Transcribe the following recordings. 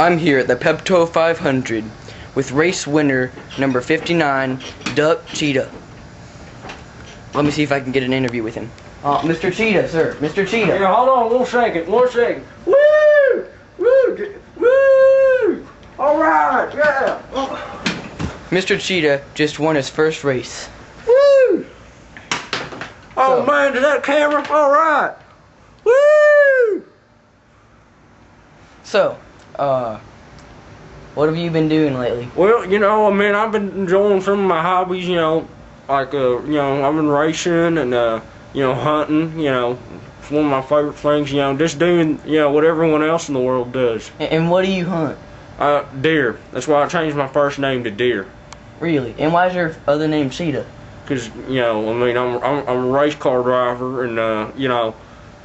I'm here at the Pepto 500 with race winner number 59, Duck Cheetah. Let me see if I can get an interview with him. Mr. Cheetah, sir. Mr. Cheetah. Yeah, hold on one second. Woo! Woo! Woo! All right, yeah. Mr. Cheetah just won his first race. Woo! Oh man, to that camera. All right. Woo! So, what have you been doing lately? Well, you know, I mean, I've been enjoying some of my hobbies, you know, like, you know, I've been racing and, you know, hunting, you know, it's one of my favorite things, you know, just doing, you know, what everyone else in the world does. And what do you hunt? Deer. That's why I changed my first name to Deer. Really? And why is your other name Cheetah? Because, you know, I mean, I'm a race car driver, and, you know,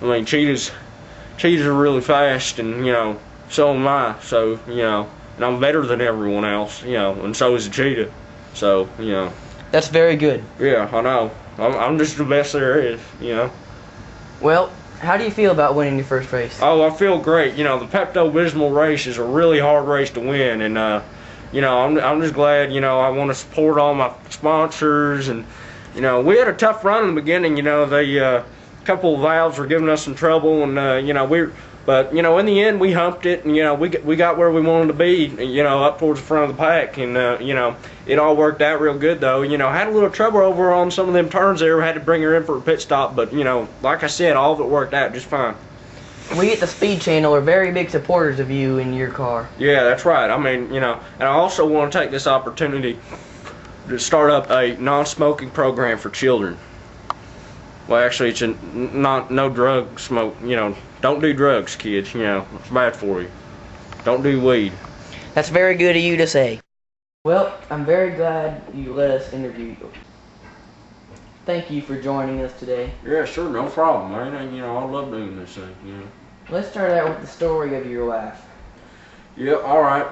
I mean, cheetahs are really fast, and, you know, so am I, so, you know, and I'm better than everyone else, you know, and so is a cheetah, so, you know. That's very good. Yeah, I know. I'm just the best there is, you know. Well, how do you feel about winning your first race? Oh, I feel great. You know, the Pepto-Bismol race is a really hard race to win, and, you know, I'm just glad, you know, I want to support all my sponsors, and, you know, we had a tough run in the beginning, you know, a couple of valves were giving us some trouble, and, you know, but, you know, in the end, we humped it, and, you know, we got where we wanted to be, you know, up towards the front of the pack, and, you know, it all worked out real good, though. You know, had a little trouble over on some of them turns there, had to bring her in for a pit stop, but, you know, like I said, all of it worked out just fine. We at the Speed Channel are very big supporters of you and your car. Yeah, that's right. I mean, you know, and I also want to take this opportunity to start up a non-smoking program for children. Well, actually, it's no drug smoke, you know. Don't do drugs, kids, you know. It's bad for you. Don't do weed. That's very good of you to say. Well, I'm very glad you let us interview you. Thank you for joining us today. Yeah, sure, no problem, man. And, you know, I love doing this thing, you know. Let's start out with the story of your life. Yeah, all right.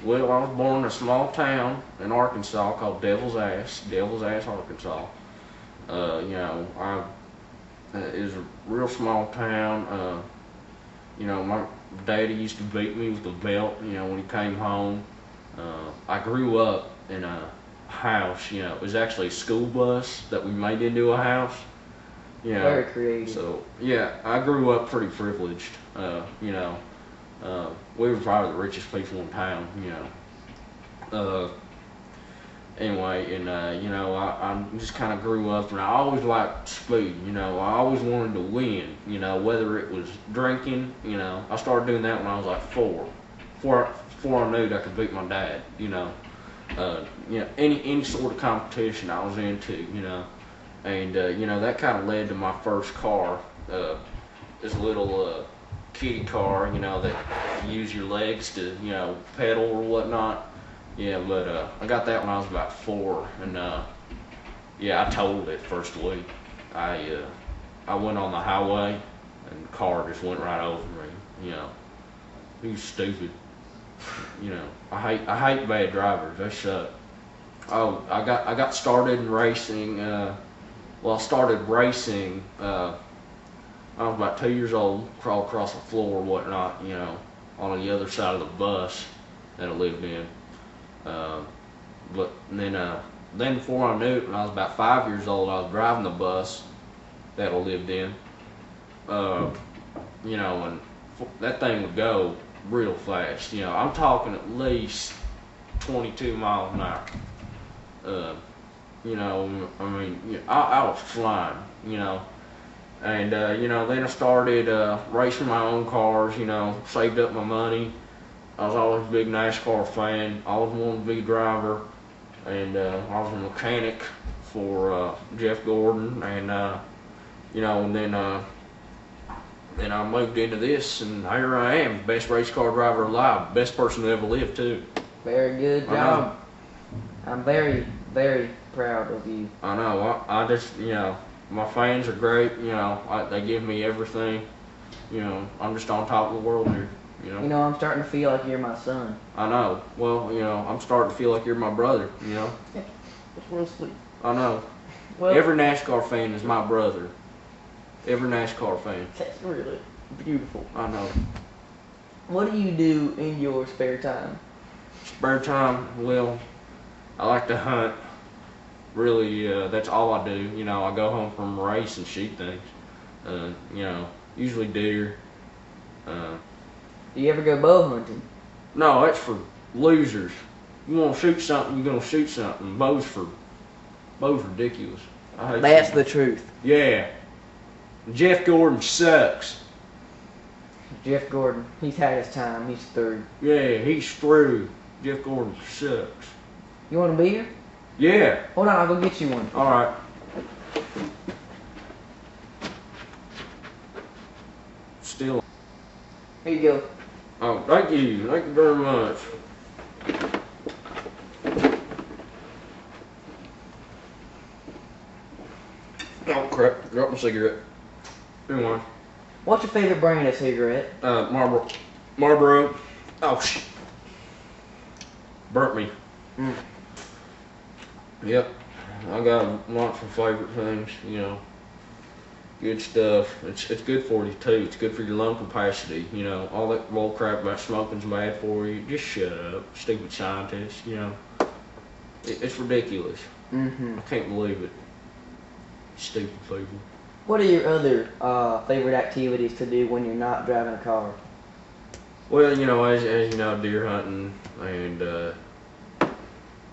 Well, I was born in a small town in Arkansas called Devil's Ass, Arkansas. You know, it was a real small town. You know, my daddy used to beat me with a belt, you know, when he came home. I grew up in a house, you know, it was actually a school bus that we made into a house. You know, very creative. So, yeah, I grew up pretty privileged. You know, we were probably the richest people in town, you know. Anyway, and, you know, I just kind of grew up, and I always liked speed, you know. I always wanted to win, you know, whether it was drinking, you know. I started doing that when I was like 4. Before I knew that I could beat my dad, you know. You know, any sort of competition I was into, you know. And, you know, that kind of led to my first car, this little kiddie car, you know, that you use your legs to, you know, pedal or whatnot. Yeah, but I got that when I was about 4, and yeah, I totaled it first week. I went on the highway, and the car just went right over me. You know, he was stupid. You know, I hate bad drivers. They suck. Oh, I got started in racing. Well, I started racing. I was about 2 years old. Crawled across the floor or whatnot. You know, on the other side of the bus that I lived in. But then before I knew it, when I was about 5 years old, I was driving the bus that I lived in. You know, and that thing would go real fast. You know, I'm talking at least 22 miles an hour. You know, I mean, I was flying. You know, and you know, then I started racing my own cars. You know, saved up my money. I was always a big NASCAR fan, always wanted to be a driver, and I was a mechanic for Jeff Gordon, and you know, and then I moved into this, and here I am, best race car driver alive, best person to ever live too. Very good job. I'm very, very proud of you. I know. I just, you know, my fans are great. You know, they give me everything. You know, I'm just on top of the world here. You know, I'm starting to feel like you're my son. I know. Well, you know, I'm starting to feel like you're my brother, you know. That's real sweet. I know. Well, every NASCAR fan is my brother. Every NASCAR fan. That's really beautiful. I know. What do you do in your spare time? Spare time, well, I like to hunt. Really, that's all I do. You know, I go home from a race and shoot things. You know, usually deer. Do you ever go bow hunting? No, that's for losers. You want to shoot something, you're gonna shoot something. Bows ridiculous. I hate That's shooting. the truth. Yeah. Jeff Gordon sucks. Jeff Gordon, he's had his time. He's through. Yeah, he's through. Jeff Gordon sucks. You want a beer? Yeah. Hold on, I'll go get you one. All right. Still. Here you go. Oh, thank you. Thank you very much. Oh crap! Dropped my cigarette. Anyway. What's your favorite brand of cigarette? Marlboro. Marlboro. Oh shit. Burnt me. Mm. Yep. I got lots of favorite things, you know. Good stuff. It's good for you too. It's good for your lung capacity, you know. All that bull crap about smoking's bad for you. Just shut up, stupid scientists, you know. It's ridiculous. Mm-hmm. I can't believe it. Stupid people. What are your other favorite activities to do when you're not driving a car? Well, you know, as you know, deer hunting and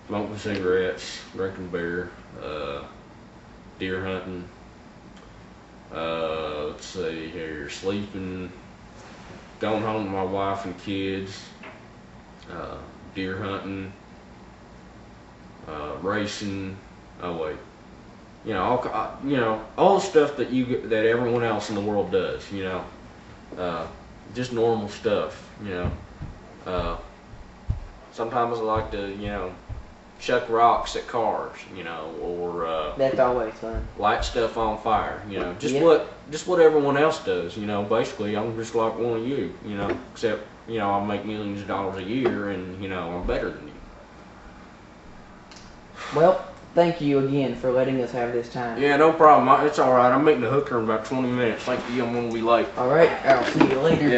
smoking cigarettes, drinking beer, deer hunting. Let's see here, sleeping, going home to my wife and kids, deer hunting, racing. Oh wait, you know, all the stuff that that everyone else in the world does. You know, just normal stuff. You know, sometimes I like to, you know, chuck rocks at cars, you know, or That's always fun. light stuff on fire, you know, just Yeah. what everyone else does, you know. Basically, I'm just like one of you, you know, except, you know, I make millions of dollars a year, and, you know, I'm better than you. Well, thank you again for letting us have this time. Yeah, no problem. It's all right. I'm meeting the hooker in about 20 minutes. Thank you. I'm gonna be late. All right, I'll see you later. Yeah.